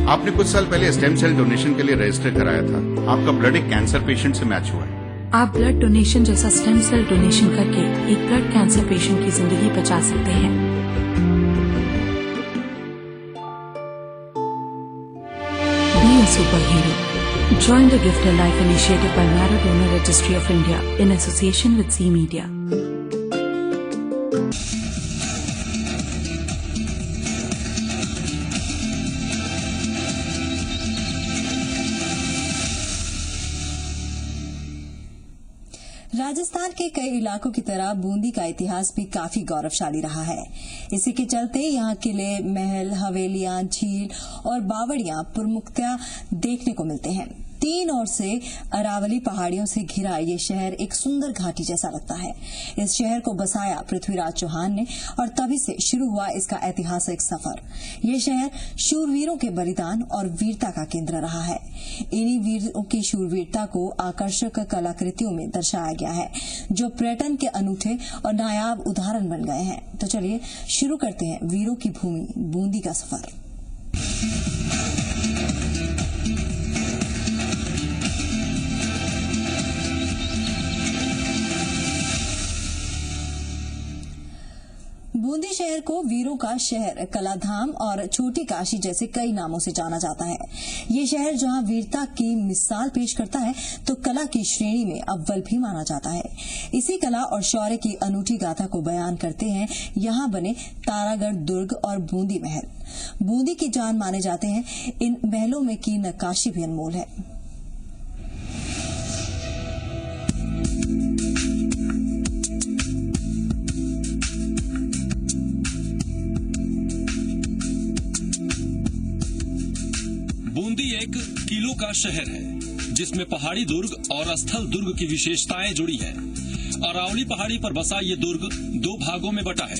आपने कुछ साल पहले स्टेम सेल डोनेशन के लिए रजिस्टर कराया था। आपका ब्लड एक कैंसर पेशेंट से मैच हुआ है। आप ब्लड डोनेशन जैसा स्टेम सेल डोनेशन करके एक ब्लड कैंसर पेशेंट की जिंदगी बचा सकते हैं। Be a superhero. Join the Gift a Life initiative by Maradona Registry of India in association with Z Media. Rajasthan के कई इलाकों की तरह बूंदी का इतिहास भी काफी गौरवशाली रहा है। इसी के चलते यहाँ किले, महल, हवेलियां, झील और बावड़ियां प्रमुखतया देखने को मिलते हैं। तीन ओर से अरावली पहाड़ियों से घिरा ये शहर एक सुंदर घाटी जैसा लगता है। इस शहर को बसाया पृथ्वीराज चौहान ने और तभी से शुरू हुआ इसका ऐतिहासिक सफर। ये शहर शूरवीरों के बलिदान और वीरता का केंद्र रहा है। इन्हीं वीरों की शूरवीरता को आकर्षक कलाकृतियों में दर्शाया गया है, जो पर्यटन के अनूठे और नायाब उदाहरण बन गए हैं। तो चलिए शुरू करते हैं वीरों की भूमि बूंदी का सफर। बूंदी शहर को वीरों का शहर, कलाधाम और छोटी काशी जैसे कई नामों से जाना जाता है। ये शहर जहां वीरता की मिसाल पेश करता है, तो कला की श्रेणी में अव्वल भी माना जाता है। इसी कला और शौर्य की अनूठी गाथा को बयान करते हैं यहां बने तारागढ़ दुर्ग और बूंदी महल। बूंदी की जान माने जाते हैं। इन महलों में की नक्काशी भी अनमोल है। बूंदी एक किलों का शहर है, जिसमें पहाड़ी दुर्ग और स्थल दुर्ग की विशेषताएं जुड़ी है। अरावली पहाड़ी पर बसा ये दुर्ग दो भागों में बटा है।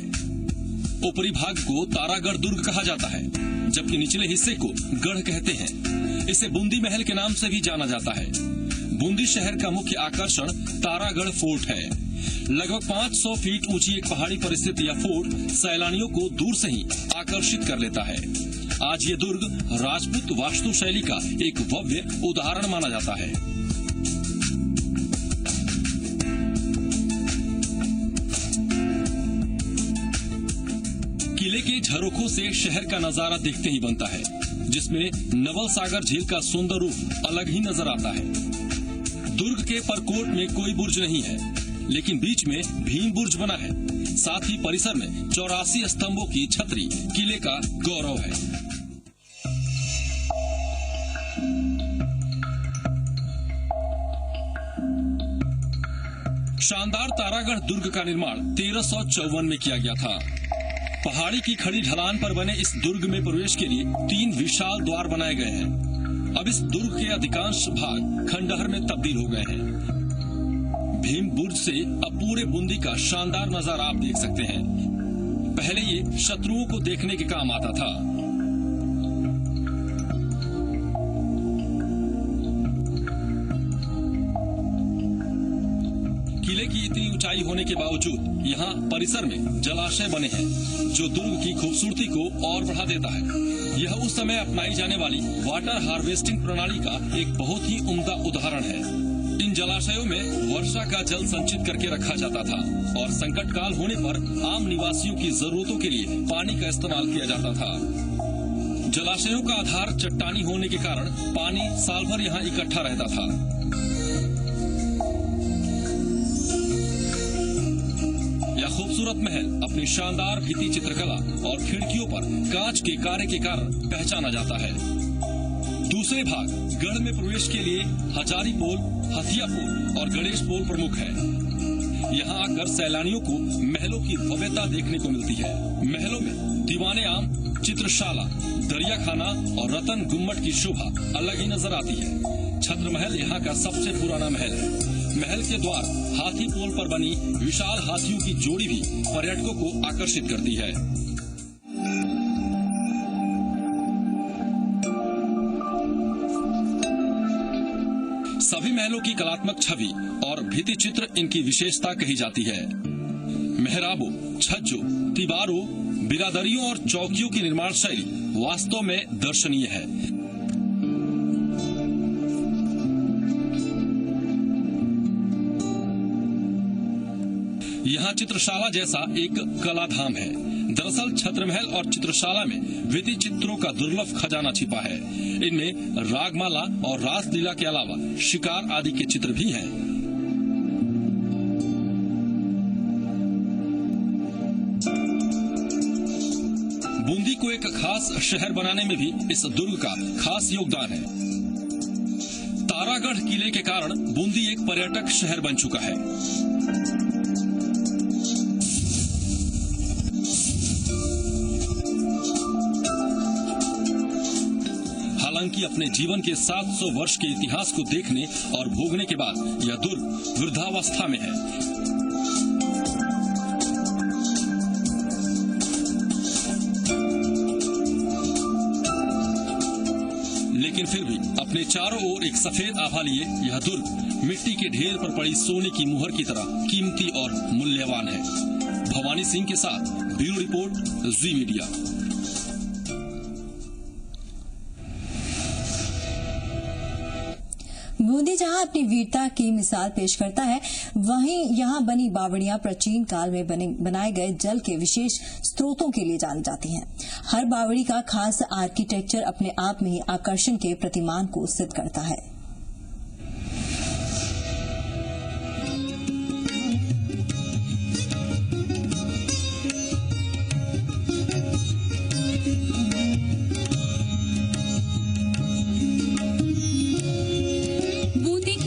ऊपरी भाग को तारागढ़ दुर्ग कहा जाता है, जबकि निचले हिस्से को गढ़ कहते हैं। इसे बूंदी महल के नाम से भी जाना जाता है। बूंदी शहर का मुख्य आकर्षण तारागढ़ फोर्ट है। लगभग 500 फीट ऊंची एक पहाड़ी पर स्थित यह फोर्ट सैलानियों को दूर से ही आकर्षित कर लेता है। आज ये दुर्ग राजपूत वास्तुशैली का एक भव्य उदाहरण माना जाता है। किले के झरोखों से शहर का नजारा देखते ही बनता है, जिसमें नवल सागर झील का सुंदर रूप अलग ही नजर आता है। दुर्ग के परकोट में कोई बुर्ज नहीं है, लेकिन बीच में भीम बुर्ज बना है। साथ ही परिसर में 84 स्तंभों की छतरी किले का गौरव है। शानदार तारागढ़ दुर्ग का निर्माण 1354 में किया गया था। पहाड़ी की खड़ी ढलान पर बने इस दुर्ग में प्रवेश के लिए 3 विशाल द्वार बनाए गए हैं। अब इस दुर्ग के अधिकांश भाग खंडहर में तब्दील हो गए हैं। भीम बुर्ज से अब पूरे बूंदी का शानदार नजारा आप देख सकते हैं। पहले ये शत्रुओं को देखने के काम आता था। किले की इतनी ऊंचाई होने के बावजूद यहाँ परिसर में जलाशय बने हैं, जो दुर्ग की खूबसूरती को और बढ़ा देता है। यह उस समय अपनाई जाने वाली वाटर हार्वेस्टिंग प्रणाली का एक बहुत ही उम्दा उदाहरण है। इन जलाशयों में वर्षा का जल संचित करके रखा जाता था और संकट काल होने पर आम निवासियों की जरूरतों के लिए पानी का इस्तेमाल किया जाता था। जलाशयों का आधार चट्टानी होने के कारण पानी साल भर यहाँ इकट्ठा रहता था। यह खूबसूरत महल अपनी शानदार भित्ति चित्रकला और खिड़कियों पर कांच के कार्य के कारण पहचाना जाता है। दूसरे भाग गढ़ में प्रवेश के लिए हजारी पोल, हथिया पोल और गणेश पोल प्रमुख है। यहाँ आकर सैलानियों को महलों की भव्यता देखने को मिलती है। महलों में दीवाने आम, चित्रशाला, दरिया खाना और रतन गुम्मट की शोभा अलग ही नजर आती है। छत्र महल यहाँ का सबसे पुराना महल है। महल के द्वार हाथी पोल पर बनी विशाल हाथियों की जोड़ी भी पर्यटकों को आकर्षित करती है। सभी महलों की कलात्मक छवि और भित्ति चित्र इनकी विशेषता कही जाती है। मेहराबों, छज्जों, दीवारों, बिरादरियों और चौकियों की निर्माण शैली वास्तव में दर्शनीय है। यहाँ चित्रशाला जैसा एक कला धाम है। दरअसल छत्रमहल और चित्रशाला में विधि चित्रों का दुर्लभ खजाना छिपा है। इनमें रागमाला और रासलीला के अलावा शिकार आदि के चित्र भी हैं। बूंदी को एक खास शहर बनाने में भी इस दुर्ग का खास योगदान है। तारागढ़ किले के कारण बूंदी एक पर्यटक शहर बन चुका है। हालांकि अपने जीवन के 700 वर्ष के इतिहास को देखने और भोगने के बाद यह दुर्ग वृद्धावस्था में है। लेकिन फिर भी अपने चारों ओर एक सफेद आभा लिए यह दुर्ग मिट्टी के ढेर पर पड़ी सोने की मुहर की तरह कीमती और मूल्यवान है। भवानी सिंह के साथ ब्यूरो रिपोर्ट, जी मीडिया। बूंदी जहां अपनी वीरता की मिसाल पेश करता है, वहीं यहां बनी बावड़ियां प्राचीन काल में बनाए गए जल के विशेष स्रोतों के लिए जानी जाती हैं। हर बावड़ी का खास आर्किटेक्चर अपने आप में ही आकर्षण के प्रतिमान को सिद्ध करता है।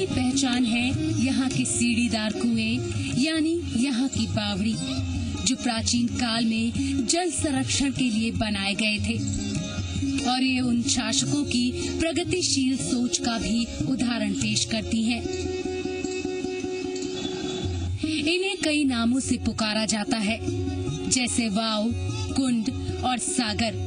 पहचान है यहाँ के सीढ़ीदार कुएं, यानी यहाँ की बावड़ी, जो प्राचीन काल में जल संरक्षण के लिए बनाए गए थे। और ये उन शासकों की प्रगतिशील सोच का भी उदाहरण पेश करती हैं। इन्हें कई नामों से पुकारा जाता है, जैसे वाव, कुंड और सागर।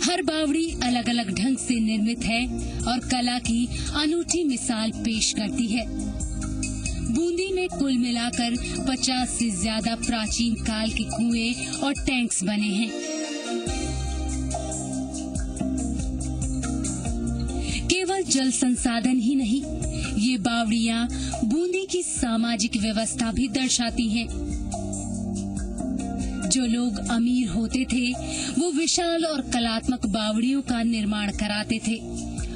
हर बावड़ी अलग अलग ढंग से निर्मित है और कला की अनूठी मिसाल पेश करती है। बूंदी में कुल मिलाकर 50 से ज्यादा प्राचीन काल के कुएं और टैंक्स बने हैं। केवल जल संसाधन ही नहीं, ये बावड़ियां बूंदी की सामाजिक व्यवस्था भी दर्शाती हैं। जो लोग अमीर होते थे, वो विशाल और कलात्मक बावड़ियों का निर्माण कराते थे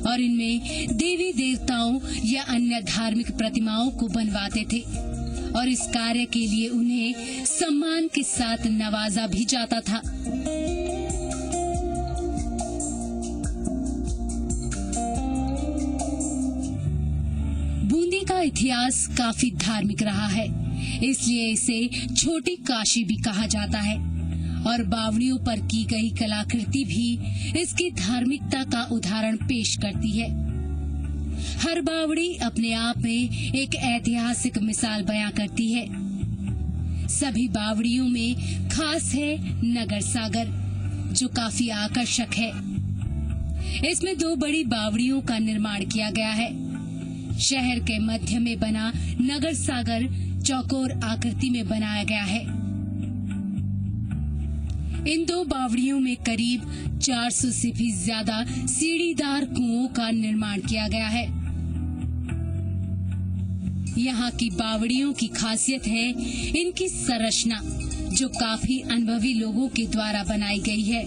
और इनमें देवी देवताओं या अन्य धार्मिक प्रतिमाओं को बनवाते थे और इस कार्य के लिए उन्हें सम्मान के साथ नवाजा भी जाता था। बूंदी का इतिहास काफी धार्मिक रहा है, इसलिए इसे छोटी काशी भी कहा जाता है और बावड़ियों पर की गई कलाकृति भी इसकी धार्मिकता का उदाहरण पेश करती है। हर बावड़ी अपने आप में एक ऐतिहासिक मिसाल बयां करती है। सभी बावड़ियों में खास है नगर सागर, जो काफी आकर्षक है। इसमें 2 बड़ी बावड़ियों का निर्माण किया गया है। शहर के मध्य में बना नगर सागर चौकोर आकृति में बनाया गया है। इन 2 बावड़ियों में करीब 400 से भी ज्यादा सीढ़ीदार कुओं का निर्माण किया गया है। यहाँ की बावड़ियों की खासियत है इनकी संरचना, जो काफी अनुभवी लोगों के द्वारा बनाई गई है।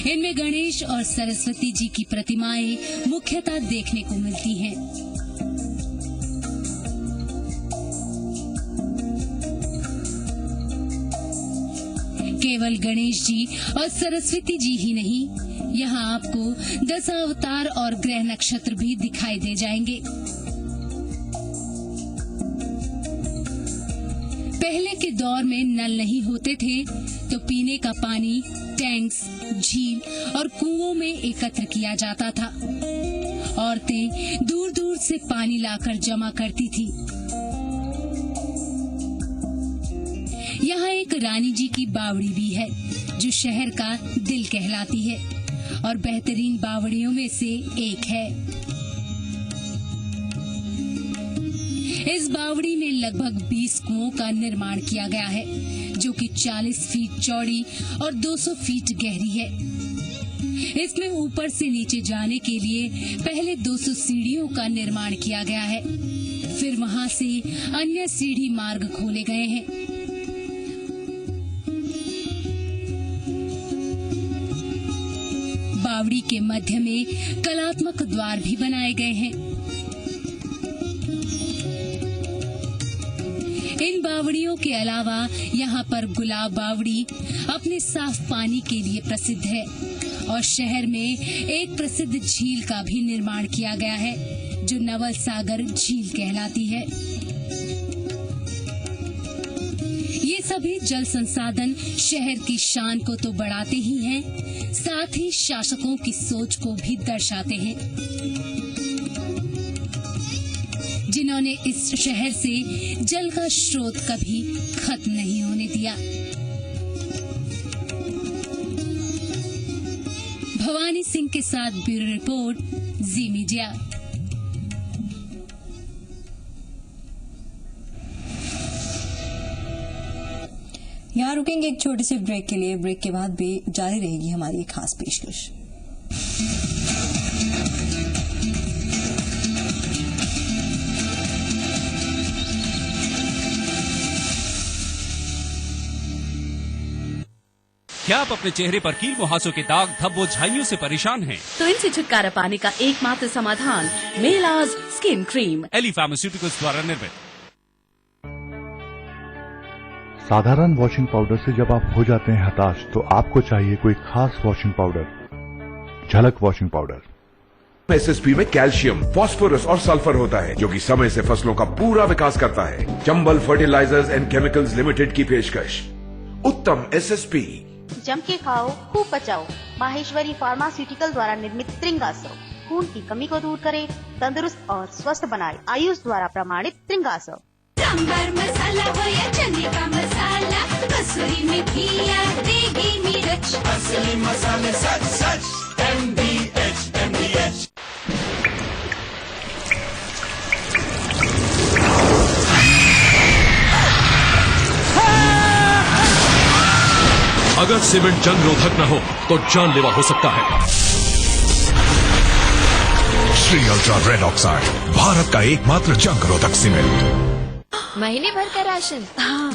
इनमें गणेश और सरस्वती जी की प्रतिमाएं मुख्यतः देखने को मिलती हैं। केवल गणेश जी और सरस्वती जी ही नहीं, यहाँ आपको 10 अवतार और ग्रह नक्षत्र भी दिखाई दे जाएंगे। पहले के दौर में नल नहीं होते थे, तो पीने का पानी टैंक्स, झील और कुओं में एकत्र किया जाता था। औरतें दूर दूर से पानी लाकर जमा करती थी। यहाँ एक रानी जी की बावड़ी भी है, जो शहर का दिल कहलाती है और बेहतरीन बावड़ियों में से एक है। इस बावड़ी में लगभग 20 कुओं का निर्माण किया गया है, जो कि 40 फीट चौड़ी और 200 फीट गहरी है। इसमें ऊपर से नीचे जाने के लिए पहले 200 सीढ़ियों का निर्माण किया गया है, फिर वहां से अन्य सीढ़ी मार्ग खोले गए हैं। बावड़ी के मध्य में कलात्मक द्वार भी बनाए गए हैं। इन बावड़ियों के अलावा यहाँ पर गुलाब बावड़ी अपने साफ पानी के लिए प्रसिद्ध है और शहर में एक प्रसिद्ध झील का भी निर्माण किया गया है, जो नवल सागर झील कहलाती है। ये सभी जल संसाधन शहर की शान को तो बढ़ाते ही हैं, साथ ही शासकों की सोच को भी दर्शाते हैं, जिन्होंने इस शहर से जल का स्रोत कभी खत्म नहीं होने दिया। भवानी सिंह के साथ ब्यूरो रिपोर्ट, जी मीडिया। यहाँ रुकेंगे एक छोटे से ब्रेक के लिए। ब्रेक के बाद भी जारी रहेगी हमारी एक खास पेशकश। क्या आप अपने चेहरे पर कील मुहासों के दाग, धब्बों, झाइयों से परेशान हैं? तो इनसे छुटकारा पाने का एकमात्र समाधान मेलाज स्किन क्रीम, एली फार्मास्यूटिकल्स द्वारा निर्मित। साधारण वॉशिंग पाउडर से जब आप हो जाते हैं हताश, तो आपको चाहिए कोई खास वॉशिंग पाउडर, झलक वॉशिंग पाउडर। एसएसपी में कैल्शियम, फास्फोरस और सल्फर होता है, जो कि समय से फसलों का पूरा विकास करता है। Chambal Fertilisers and Chemicals Limited की पेशकश, उत्तम एसएसपी। जम के खाओ, खूब बचाओ। माहेश्वरी फार्मास्यूटिकल द्वारा निर्मित त्रिंगासव खून की कमी को दूर करे, तंदुरुस्त और स्वस्थ बनाए। आयुष द्वारा प्रमाणित त्रिंगासव। सांबर मसाला हो या चने का मसाला, कसूरी मेथी या देगी मिर्च, असली मसाले सच सच MDH। अगर सीमेंट जंग रोधक न हो तो जानलेवा हो सकता है। Shri ultra red oxide, Bharat का एकमात्र जंग रोधक सीमेंट। महीने भर का राशन,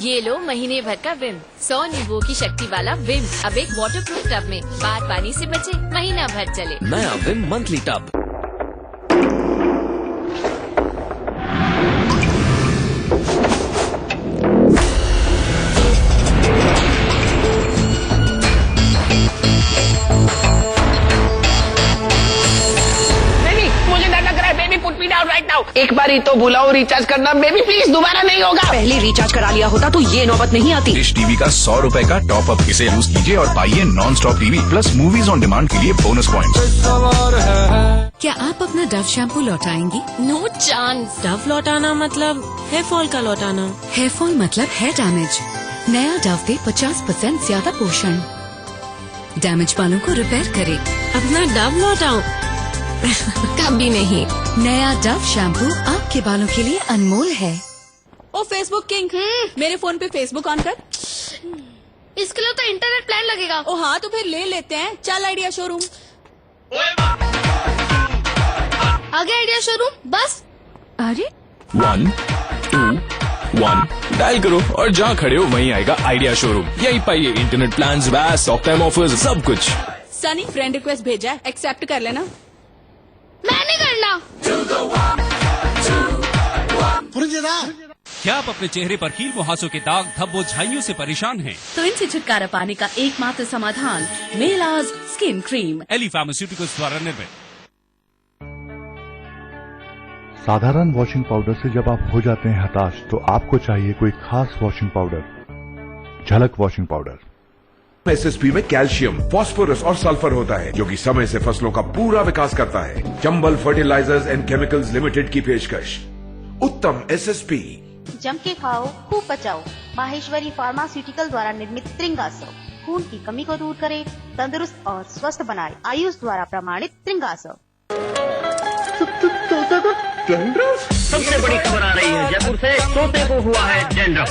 ये लो महीने भर का विम। 100 नींबुओं की शक्ति वाला विम अब एक वाटरप्रूफ टब में, बार पानी से बचे, महीना भर चले। नया विम मंथली टब। एक बार ही तो बुलाओ, रिचार्ज करना बेबी प्लीज, दोबारा नहीं होगा। पहले रिचार्ज करा लिया होता तो ये नौबत नहीं आती। डिश टीवी का 100 रुपए का टॉप अप, इसे यूज कीजिए और पाइए non stop TV plus movies on demand के लिए बोनस पॉइंट्स। क्या आप अपना डव शैम्पू लौटाएंगी? No chance. डव लौटाना मतलब हेयर फॉल का लौटाना। हेयर फॉल मतलब हेयर डैमेज। नया डव पे 50% ज्यादा पोषण, डैमेज बालों को रिपेयर करे। अपना डव लौटाओ? कभी नहीं। नया डव शैम्पू आपके बालों के लिए अनमोल है। ओ फेसबुक किंग, मेरे फोन पे फेसबुक ऑन कर। इसके लिए तो इंटरनेट प्लान लगेगा। ओ हाँ, तो फिर ले लेते हैं। चल आइडिया शोरूम। आगे आइडिया शोरूम बस। अरे 1 2 1 डायल करो और जहाँ खड़े हो वहीं आएगा आइडिया शोरूम। यही पाइए इंटरनेट प्लान, वैस, टॉक टाइम ऑफर्स, सब कुछ। सनी फ्रेंड रिक्वेस्ट भेजा है, एक्सेप्ट कर लेना। मैंने करना। क्या आप अपने चेहरे पर कील मुहासों के दाग, धब्बों, झाइयों से परेशान हैं? तो इनसे छुटकारा पाने का एकमात्र समाधान मेलाज स्किन क्रीम, एली फार्मास्यूटिकल्स द्वारा निर्मित। साधारण वॉशिंग पाउडर से जब आप हो जाते हैं हताश, तो आपको चाहिए कोई खास वॉशिंग पाउडर, झलक वॉशिंग पाउडर। एसएसपी में कैल्शियम, फास्फोरस और सल्फर होता है, जो कि समय से फसलों का पूरा विकास करता है। Chambal Fertilisers and Chemicals Limited की पेशकश, उत्तम एसएसपी। जम के खाओ, खूब बचाओ। माहेश्वरी फार्मास्यूटिकल द्वारा निर्मित त्रिंगासव खून की कमी को दूर करे, तंदुरुस्त और स्वस्थ बनाए। आयुष द्वारा प्रमाणित त्रिंगासव। डैंड्रफ? सबसे बड़ी खबर आ रही है जयपुर से, तोते को हुआ है डैंड्रफ।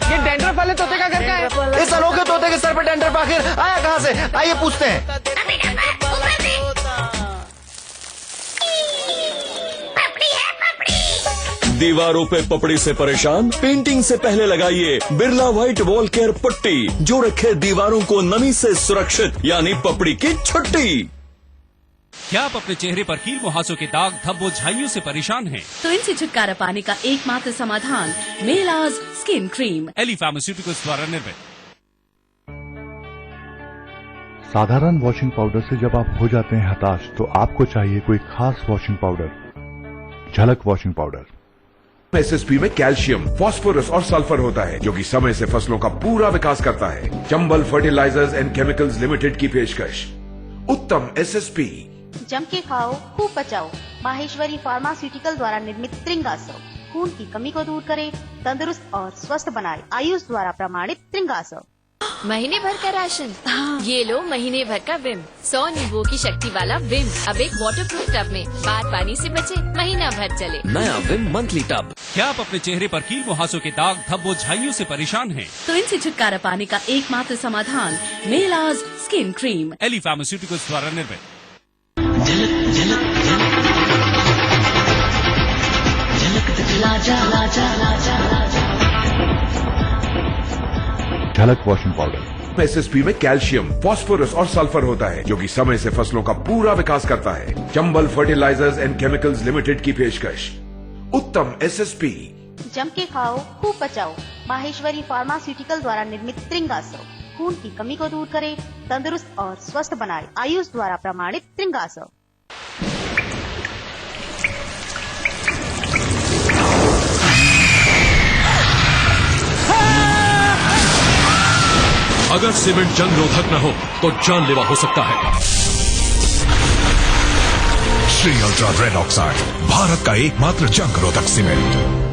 ये डैंड्रफ वाले तोते का घर का है? इस अनोखे तोते के सर पर डैंड्रफ आखिर आया कहाँ से? आइए पूछते हैं। दीवारों पे पपड़ी से परेशान? पेंटिंग से पहले लगाइए बिरला व्हाइट वॉल केयर पट्टी, जो रखे दीवारों को नमी से सुरक्षित, यानी पपड़ी की छुट्टी। क्या आप अपने चेहरे पर कील मुहासों के दाग धब्बों झाइयों से परेशान हैं? तो इनसे छुटकारा पाने का एकमात्र समाधान मेलाज स्किन क्रीम, एली फार्मास्यूटिकल्स द्वारा निर्मित। साधारण वॉशिंग पाउडर से जब आप हो जाते हैं हताश, तो आपको चाहिए कोई खास वॉशिंग पाउडर, झलक वॉशिंग पाउडर। एसएसपी में कैल्शियम, फास्फोरस और सल्फर होता है, जो कि समय से फसलों का पूरा विकास करता है। Chambal Fertilisers and Chemicals Limited की पेशकश, उत्तम एसएसपी। जम के खाओ, खूब बचाओ। माहेश्वरी फार्मास्यूटिकल द्वारा निर्मित त्रिंगासव खून की कमी को दूर करे, तंदुरुस्त और स्वस्थ बनाए। आयुष द्वारा प्रमाणित त्रिंगासव। महीने भर का राशन। ये लो महीने भर का विम, 100 नींबुओं की शक्ति वाला विम, अब एक वाटरप्रूफ टब में, बार पानी से बचे, महीना भर चले। नया विम मंथली टब। क्या आप अपने चेहरे पर कील मुहासों के दाग धब्बों झाइयों से परेशान हैं? तो इनसे छुटकारा पाने का एकमात्र समाधान मेलाज स्किन क्रीम, एली फार्मास्यूटिकल्स द्वारा निर्मित। Jhalak washing powder. एसएसपी में कैल्शियम, फास्फोरस और सल्फर होता है, जो कि समय से फसलों का पूरा विकास करता है। Chambal Fertilisers and Chemicals Limited की पेशकश, उत्तम एसएसपी। जम के खाओ, खूब बचाओ। माहेश्वरी फार्मास्यूटिकल द्वारा निर्मित त्रिंगासव खून की कमी को दूर करे, तंदुरुस्त और स्वस्थ बनाए। आयुष द्वारा प्रमाणित त्रिंगासव। अगर सीमेंट जंग रोधक न हो तो जानलेवा हो सकता है। Shri ultra red oxide, Bharat का एकमात्र जंग रोधक सीमेंट।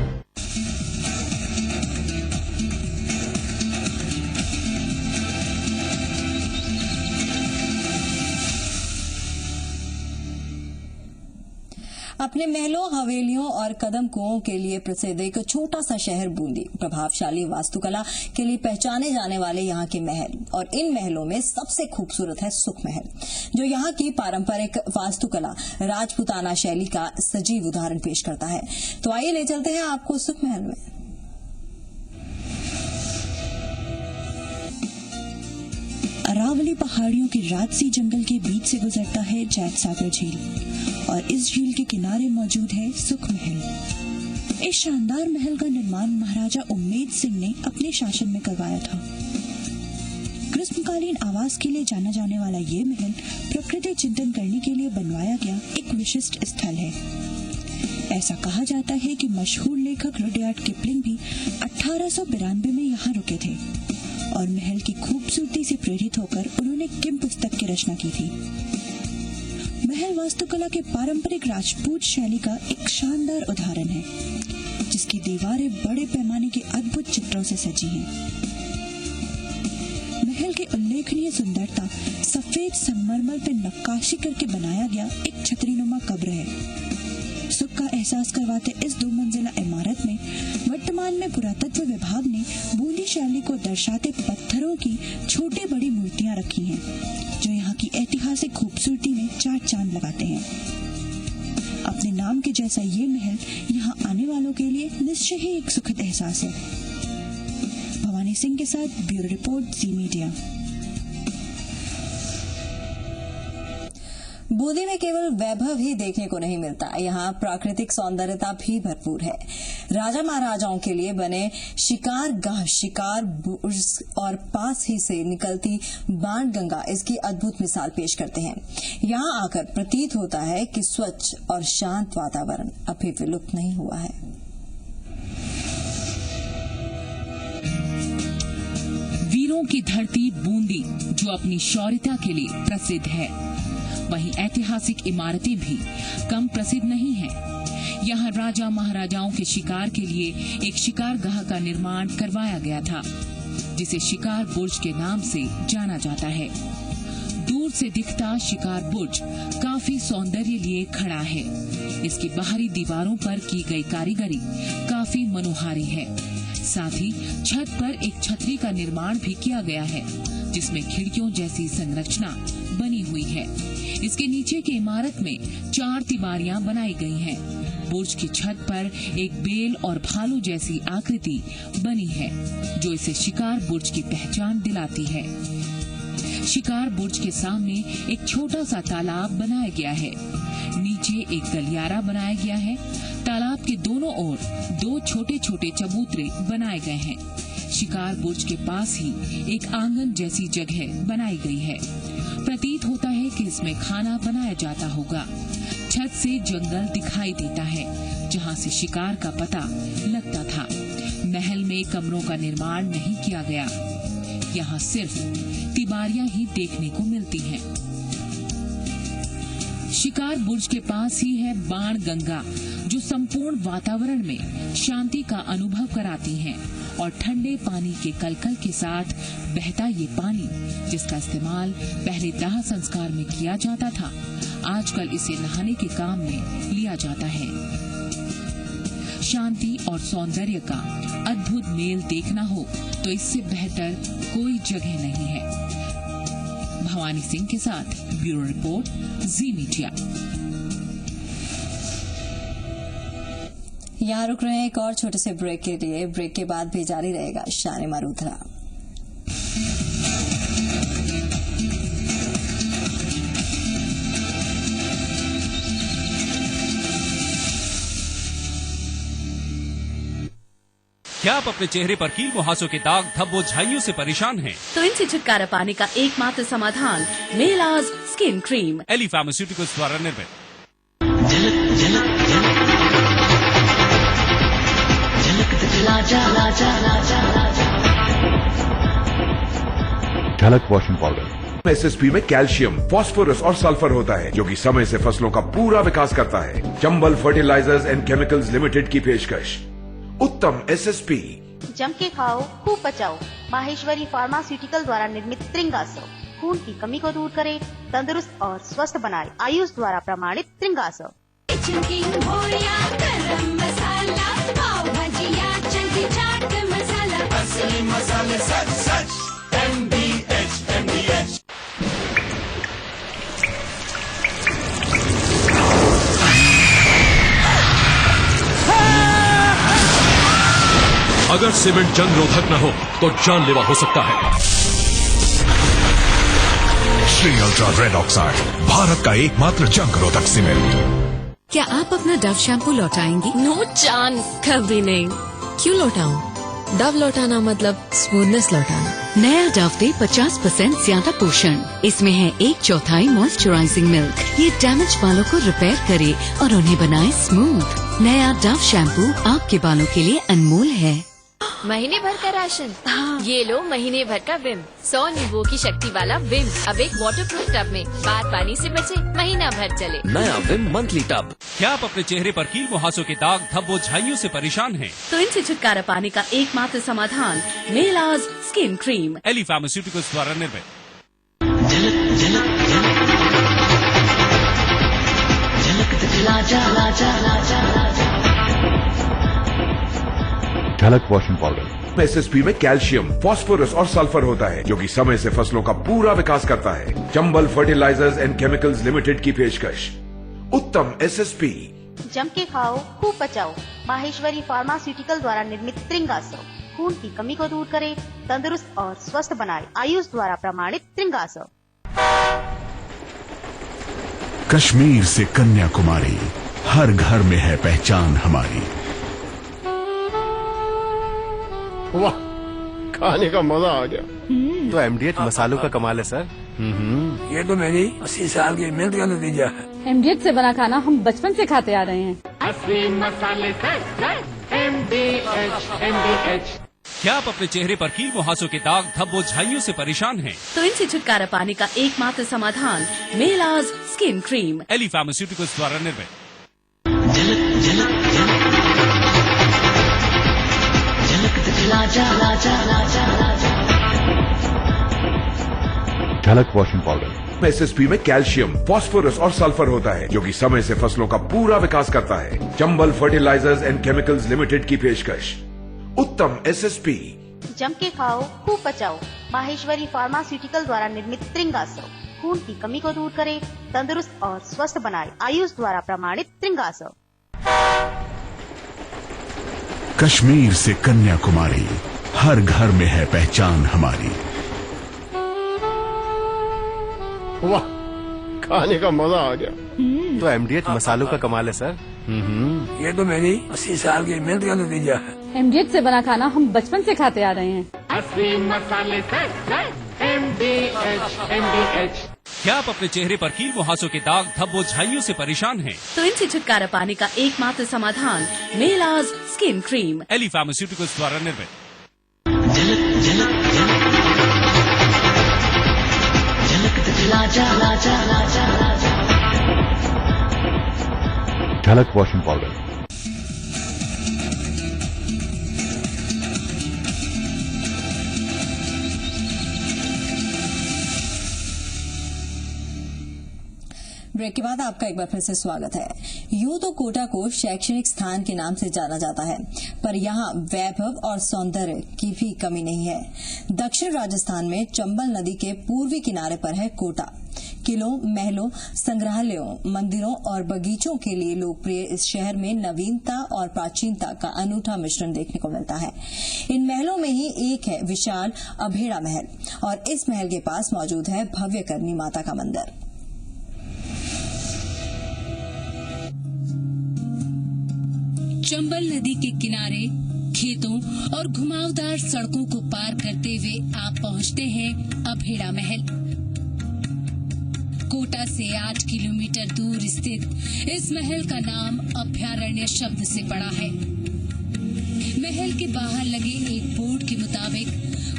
अपने महलों, हवेलियों और कदम कुओं के लिए प्रसिद्ध एक छोटा सा शहर बूंदी प्रभावशाली वास्तुकला के लिए पहचाने जाने वाले यहाँ के महल, और इन महलों में सबसे खूबसूरत है सुख महल, जो यहाँ की पारंपरिक वास्तुकला राजपुताना शैली का सजीव उदाहरण पेश करता है। तो आइए ले चलते हैं आपको सुख महल में। अरावली पहाड़ियों के राजसी जंगल के बीच से गुजरता है जैत सागर झील, और इस झील के किनारे मौजूद है सुख महल। इस शानदार महल का निर्माण महाराजा उम्मेद सिंह ने अपने शासन में करवाया था। ग्रीष्मकालीन आवास के लिए जाना जाने वाला ये महल प्रकृति चिंतन करने के लिए बनवाया गया एक विशिष्ट स्थल है। ऐसा कहा जाता है कि मशहूर लेखक रुडयार्ड किपलिंग भी 1892 में यहाँ रुके थे, और महल की खूबसूरती से प्रेरित होकर उन्होंने किम पुस्तक की रचना की थी। महल वास्तुकला के पारंपरिक राजपूत शैली का एक शानदार उदाहरण है, जिसकी दीवारें बड़े पैमाने के अद्भुत चित्रों से सजी हैं। महल की उल्लेखनीय सुंदरता सफेद संगमरमर पर नक्काशी करके बनाया गया एक छतरीनुमा कब्र है। सुख का एहसास करवाते इस 2 मंजिला इमारत में वर्तमान में पुरातत्व विभाग ने बूंदी शैली को दर्शाते पत्थरों की छोटी बड़ी मूर्तियां रखी हैं, जो यहाँ की ऐतिहासिक खूबसूरती में 4 चांद लगाते हैं। अपने नाम के जैसा ये महल यहाँ आने वालों के लिए निश्चय ही एक सुखद एहसास है। भवानी सिंह के साथ ब्यूरो रिपोर्ट, जी मीडिया। बूंदी में केवल वैभव ही देखने को नहीं मिलता, यहाँ प्राकृतिक सौंदर्यता भी भरपूर है। राजा महाराजाओं के लिए बने शिकार गाह, शिकार बुर्ज और पास ही से निकलती बाण गंगा इसकी अद्भुत मिसाल पेश करते हैं। यहाँ आकर प्रतीत होता है कि स्वच्छ और शांत वातावरण अभी विलुप्त नहीं हुआ है। वीरों की धरती बूंदी, जो अपनी शौर्यता के लिए प्रसिद्ध है, वहीं ऐतिहासिक इमारतें भी कम प्रसिद्ध नहीं हैं। यहाँ राजा महाराजाओं के शिकार के लिए एक शिकारगाह का निर्माण करवाया गया था, जिसे शिकार बुर्ज के नाम से जाना जाता है। दूर दूर से दिखता शिकार बुर्ज काफी सौंदर्य लिए खड़ा है। इसकी बाहरी दीवारों पर की गई कारीगरी काफी मनोहारी है। साथ ही छत पर एक छतरी का निर्माण भी किया गया है, जिसमें खिड़कियों जैसी संरचना बनी हुई है। इसके नीचे की इमारत में 4 तिबारियां बनाई गई हैं। बुर्ज की छत पर एक बेल और भालू जैसी आकृति बनी है, जो इसे शिकार बुर्ज की पहचान दिलाती है। शिकार बुर्ज के सामने एक छोटा सा तालाब बनाया गया है। नीचे एक गलियारा बनाया गया है। तालाब के दोनों ओर 2 छोटे छोटे चबूतरे बनाए गए हैं। शिकार बुर्ज के पास ही एक आंगन जैसी जगह बनाई गई है। प्रतीत होता है कि इसमें खाना बनाया जाता होगा। छत से जंगल दिखाई देता है, जहां से शिकार का पता लगता था। महल में कमरों का निर्माण नहीं किया गया। यहाँ सिर्फ तिबारियां ही देखने को मिलती हैं। शिकार बुर्ज के पास ही है बाण गंगा, जो संपूर्ण वातावरण में शांति का अनुभव कराती हैं, और ठंडे पानी के कलकल के साथ बहता ये पानी, जिसका इस्तेमाल पहले दाह संस्कार में किया जाता था, आजकल इसे नहाने के काम में लिया जाता है। शांति और सौंदर्य का अद्भुत मेल देखना हो तो इससे बेहतर कोई जगह नहीं है। भवानी सिंह के साथ ब्यूरो रिपोर्ट, जी मीडिया। यहाँ रुक रहे हैं एक और छोटे से ब्रेक के लिए। ब्रेक के बाद भी जारी रहेगा शान मारूथरा। क्या आप अपने चेहरे पर कील मुहासों के दाग, धब्बों, झाइयों से परेशान हैं? तो इनसे छुटकारा पाने का एकमात्र समाधान मेलाज स्किन क्रीम, एली फार्मास्यूटिकल्स द्वारा निर्मित। Jhalak washing powder. एसएसपी में कैल्शियम, फास्फोरस और सल्फर होता है, जो कि समय से फसलों का पूरा विकास करता है। Chambal Fertilisers and Chemicals Limited की पेशकश। उत्तम एसएसपी। जम के खाओ, खूब बचाओ। माहेश्वरी फार्मास्यूटिकल द्वारा निर्मित त्रिंगासव खून की कमी को दूर करे, तंदुरुस्त और स्वस्थ बनाए। आयुष द्वारा प्रमाणित त्रिंगासव। मसाले सच सच MDH। अगर सीमेंट जंग रोधक न हो तो जानलेवा हो सकता है। Shri ultra red oxide, Bharat का एकमात्र जंग रोधक सीमेंट। क्या आप अपना डव शैम्पू लौटाएंगी? नो चांस, कभी नहीं। क्यों लौटाऊं? डव लौटाना मतलब स्मूथनेस लौटाना। नया डव दे 50% ज्यादा पोषण। इसमें है 1/4 मॉइस्चराइजिंग मिल्क। ये डैमेज बालों को रिपेयर करे और उन्हें बनाए स्मूथ। नया डव शैम्पू आपके बालों के लिए अनमोल है। महीने भर का राशन। ये लो महीने भर का विम, 100 नींबुओं की शक्ति वाला विम, अब एक वाटरप्रूफ टब में। बार पानी से बचे, महीना भर चले। नया विम मंथली टब। क्या आप अपने चेहरे पर कील मुहासों के दाग, धब्बों, झाइयों से परेशान हैं? तो इनसे छुटकारा पाने का एकमात्र समाधान मेलाज स्किन क्रीम, एली फार्मास्यूटिकल्स द्वारा निर्मित। Jhalak washing powder. एसएसपी में कैल्शियम, फास्फोरस और सल्फर होता है, जो कि समय से फसलों का पूरा विकास करता है। Chambal Fertilisers and Chemicals Limited की पेशकश। उत्तम एसएसपी। जम के खाओ, खूब बचाओ। माहेश्वरी फार्मास्यूटिकल द्वारा निर्मित त्रिंगासव खून की कमी को दूर करे, तंदुरुस्त और स्वस्थ बनाए। आयुष द्वारा प्रमाणित त्रिंगासव। कश्मीर से कन्याकुमारी, हर घर में है पहचान हमारी। वाह, खाने का मजा आ गया। तो MDH मसालों का कमाल है सर। ये तो मेरी 80 साल की मेहनत का नतीजा है। MDH से बना खाना हम बचपन से खाते आ रहे हैं। 80 मसाले से MDH। क्या आप अपने चेहरे पर कील मुहासों के दाग, धब्बों, झाइयों से परेशान हैं? तो इनसे छुटकारा पाने का एकमात्र समाधान मेलाज स्किन क्रीम, एली फार्मास्यूटिकल्स द्वारा निर्मित। Jhalak washing powder. एसएसपी में कैल्शियम, फॉस्फोरस और सल्फर होता है जो कि समय से फसलों का पूरा विकास करता है। Chambal Fertilisers and Chemicals Limited की पेशकश, उत्तम एसएसपी। जम के खाओ, खूब बचाओ। माहेश्वरी फार्मास्यूटिकल द्वारा निर्मित त्रिंगासव खून की कमी को दूर करे, तंदुरुस्त और स्वस्थ बनाए। आयुष द्वारा प्रमाणित त्रिंगासव। कश्मीर से कन्याकुमारी, हर घर में है पहचान हमारी। वाह, खाने का मजा आ गया। तो एमडीएच मसालों का कमाल है सर। ये तो मेरी 80 साल की मेहनत का नतीजा है। MDH से बना खाना हम बचपन से खाते आ रहे हैं। 80 मसाले से MDH। क्या आप अपने चेहरे पर कील मुहासों के दाग धब्बों झाइयों से परेशान हैं? तो इनसे छुटकारा पाने का एकमात्र समाधान मेलाज स्किन क्रीम, एली फार्मास्यूटिकल्स द्वारा निर्मित। Jhalak washing powder. ब्रेक के बाद आपका एक बार फिर से स्वागत है। यूं तो कोटा को शैक्षणिक स्थान के नाम से जाना जाता है, पर यहाँ वैभव और सौंदर्य की भी कमी नहीं है। दक्षिण राजस्थान में चंबल नदी के पूर्वी किनारे पर है कोटा। किलों, महलों, संग्रहालयों, मंदिरों और बगीचों के लिए लोकप्रिय इस शहर में नवीनता और प्राचीनता का अनूठा मिश्रण देखने को मिलता है। इन महलों में ही एक है विशाल अभेड़ा महल, और इस महल के पास मौजूद है भव्य करनी माता का मंदिर। चंबल नदी के किनारे खेतों और घुमावदार सड़कों को पार करते हुए आप पहुंचते हैं अभेड़ा महल। कोटा से 8 किलोमीटर दूर स्थित इस महल का नाम अभयारण्य शब्द से पड़ा है। महल के बाहर लगे एक बोर्ड के मुताबिक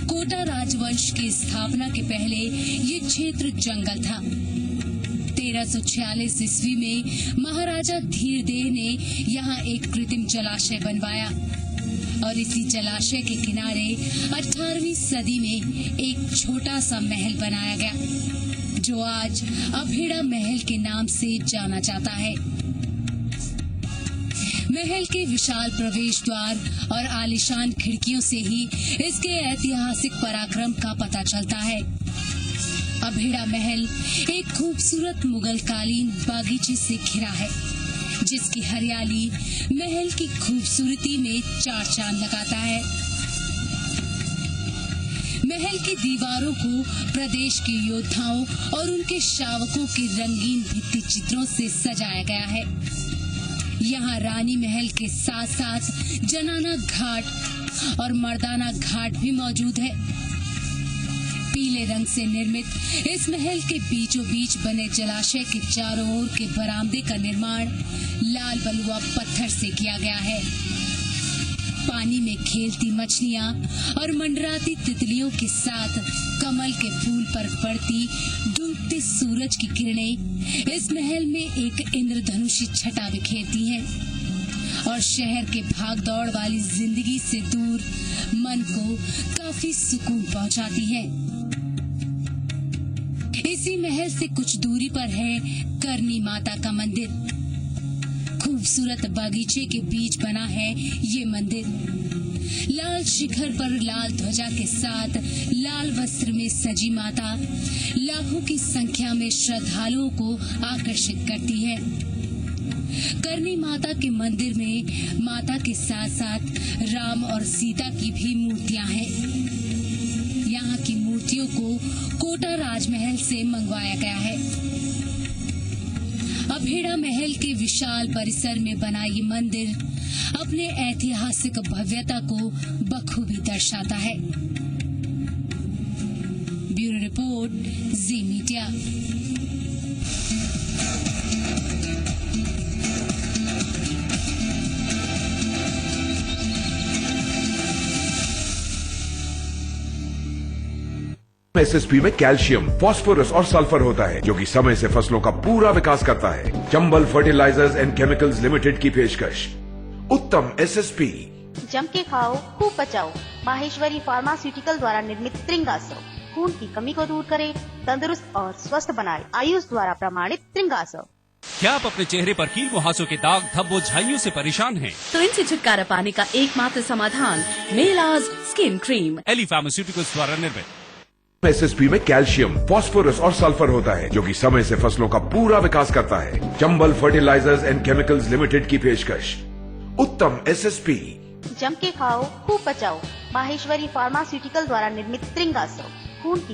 कोटा राजवंश की स्थापना के पहले ये क्षेत्र जंगल था। 1346 ईस्वी में महाराजा धीरदेव ने यहाँ एक कृत्रिम जलाशय बनवाया और इसी जलाशय के किनारे 18वीं सदी में एक छोटा सा महल बनाया गया, जो आज अभेड़ा महल के नाम से जाना जाता है। महल के विशाल प्रवेश द्वार और आलीशान खिड़कियों से ही इसके ऐतिहासिक पराक्रम का पता चलता है। अभेड़ा महल एक खूबसूरत मुगल कालीन बागीचे से घिरा है, जिसकी हरियाली महल की खूबसूरती में 4 चांद लगाता है। महल की दीवारों को प्रदेश के योद्धाओं और उनके शावकों के रंगीन भित्ति चित्रों से सजाया गया है। यहाँ रानी महल के साथ साथ जनाना घाट और मर्दाना घाट भी मौजूद है। पीले रंग से निर्मित इस महल के बीचों बीच बने जलाशय के चारों ओर के बरामदे का निर्माण लाल बलुआ पत्थर से किया गया है। पानी में खेलती मछलियाँ और मंडराती तितलियों के साथ कमल के फूल पर पड़ती डूबते सूरज की किरणें इस महल में एक इंद्रधनुषी छटा बिखेरती हैं और शहर के भागदौड़ वाली जिंदगी से दूर मन को काफी सुकून पहुंचाती है। इसी महल से कुछ दूरी पर है करनी माता का मंदिर। खूबसूरत बागीचे के बीच बना है ये मंदिर। लाल शिखर पर लाल ध्वजा के साथ लाल वस्त्र में सजी माता लाखों की संख्या में श्रद्धालुओं को आकर्षित करती है। करनी माता के मंदिर में माता के साथ साथ राम और सीता की भी मूर्तियां हैं। यहाँ की मूर्तियों को कोटा राजमहल से मंगवाया गया है। अभेड़ा महल के विशाल परिसर में बना ये मंदिर अपने ऐतिहासिक भव्यता को बखूबी दर्शाता है। ब्यूरो रिपोर्ट, जी मीडिया। एसएसपी में कैल्शियम, फॉस्फोरस और सल्फर होता है जो कि समय से फसलों का पूरा विकास करता है। Chambal Fertilisers and Chemicals Limited की पेशकश, उत्तम एसएसपी। जम के खाओ, खूब बचाओ। माहेश्वरी फार्मास्यूटिकल द्वारा निर्मित त्रिंगासव खून की कमी को दूर करे, तंदुरुस्त और स्वस्थ बनाए। आयुष द्वारा प्रमाणित त्रिंगासव। क्या आप अपने चेहरे पर कील मुहासों के दाग धब्बों झाइयों से परेशान हैं? तो इनसे छुटकारा पाने का एकमात्र समाधान मेलाज स्किन क्रीम। एली फार्मास्यूटिकल्स द्वारा निर्मित। एसएसपी में कैल्शियम, फास्फोरस और सल्फर होता है, जो कि समय से फसलों का पूरा विकास करता है। Chambal Fertilisers and Chemicals Limited की पेशकश। उत्तम एसएसपी। जम के खाओ, खूब बचाओ। माहेश्वरी फार्मास्यूटिकल द्वारा निर्मित त्रिंगासव। खून की